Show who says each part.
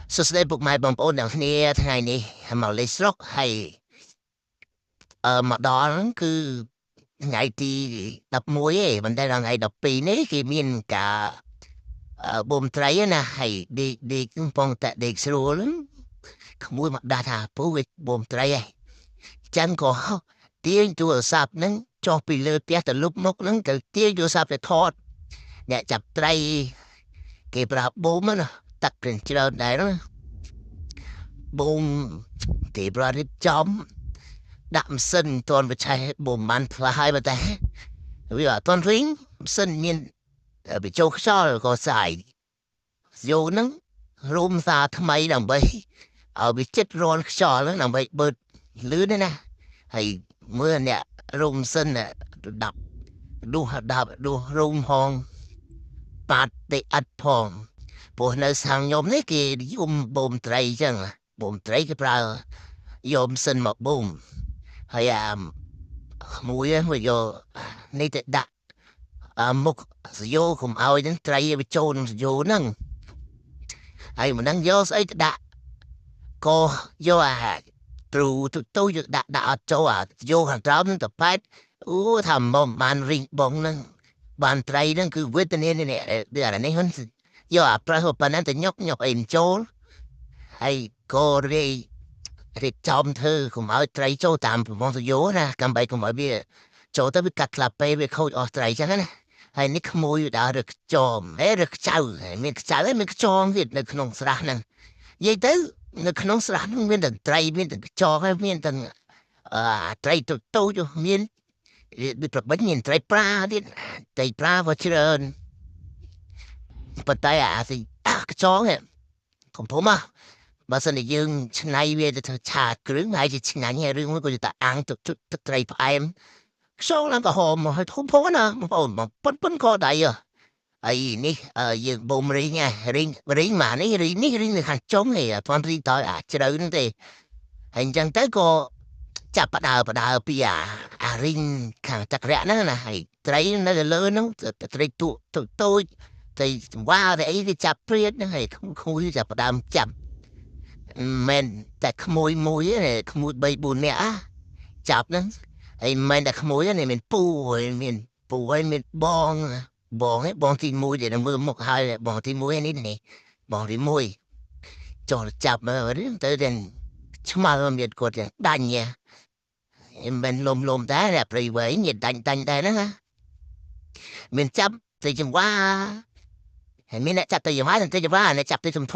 Speaker 1: So today book my bump on down hereថ្ងៃនេះមកលេខស្រុកហើយមកដល់ហ្នឹងគឺថ្ងៃទី11ឯងមិនដែលថ្ងៃ12នេះគេមានការបូមត្រីណាហើយដេកកំពុងតែដេកស្រួលក្មួយមកដាក់ថាពូវាបូមត្រីឯងចឹងក៏ទាញទូរស័ព្ទហ្នឹងចុះពីលើផ្ទះទៅលុបមកហ្នឹងទៅទាញទូរស័ព្ទទៅថតអ្នកចាប់ត្រីគេប្រើបូមណាទឹកគ្រឿងច្រើនដែរណាបូមគេប្រើរៀបចំដាក់ម៉ាស៊ីនតនបច្ឆេះបូមបានផ្លាស់ហើយបើតែវាអត់តន់វិញម៉ាស៊ីនមានបញ្ចូលខ្យល់ក៏ស្អាយយកហ្នឹងរុំសារថ្មីដើម្បីឲ្យវាចិត្តរនខ្យល់ដើម្បីបើកលឿនណាហើយមើលអ្នករុំសិនដាក់ដួសរុំហងបាត់តែអត់ផងព្រោះនៅខាងខ្ញុំនេះគេយំបូមត្រីចឹងបូមត្រីគេប្រើយំសិនមកបូមហើយមួយយកនេះទៅដាក់មុខសយោកុំឲ្យនឹងត្រីវាចូលនឹងសយោហ្នឹងហើយមិនដឹងយកស្អីទៅដាក់ក៏យកទ្រូទៅយកដាក់អត់ចូលយកខាងក្រោមនឹងទៅប៉ែតអូថាមកបានរីងបងហ្នឹងបានត្រីហ្នឹងគឺវេទនានេះអានេះហ្នឹងយកប្រើប៉ុណ្ណឹងទៅញុកអីមិនចូលហើយក៏រៀបចំធ្វើកុំឲ្យត្រីចូលតាមប្រព័ន្ធសយោណាដើម្បីកុំឲ្យវាចូលទៅវាកាត់ខ្លះពេលវាខូចអស់ត្រីចឹងណាហើយនេះក្មួយដើររឹកខ្ចោមរឹកខ្ចៅមានខ្ចៅហើយមានខ្ចងទៀតនៅក្នុងស្រះហ្នឹងនិយាយទៅនៅក្នុងស្រះហ្នឹងមានទាំងត្រីមានទាំងខ្ចងហើយមានទាំងត្រីតូចមានដូចប្របិញមានត្រីប្រាទៀតត្រីប្រាក៏ច្រើនប៉ុន្តែខ្ចងកំពុំបើសិនជាយើងឆ្នៃវាទៅឆាគ្រឿងហើយជាឆ្ងាញ់ហើយរឿងមួយក៏ទៅអាំងទឹកត្រីផ្អែមខ្យល់ឡើងក៏ហមហើយធំផងណាបងប្អូនប៉ុនក៏ដៃហើយនេះយើងបូមរីងមកនេះរីងនៅខាងចុងហើយអត់ទាន់រីងតើជ្រៅហ្នឹងទេហើយអញ្ចឹងទៅក៏ចាប់បដើពីរីងខាងចក្រៈហ្នឹងណាហើយត្រីនៅលើហ្នឹងត្រីតូចត្រីចង្វាត្រីអីវាចាប់ព្រាតហ្នឹងហើយខូចចាប់បដើមចាប់មិនតែក្មួយមួយទេក្មួយ3 4នាក់ចាប់ហ្នឹងហើយមិនតែក្មួយនេះមានពូហើយមានបងទី1ដែលមើលមុខហើយបងទី1នេះបងទី1ចូលចាប់មើលទៅទាំងឆ្មាល់មានគាត់ទាំងដាញ់មិនលំដែរព្រៃវែងមានដាច់ដែរណាមានចាប់ទៅចង្វាហើយមានអ្នកចាប់ទៅចង្វាអ្នកចាប់ទៅធំ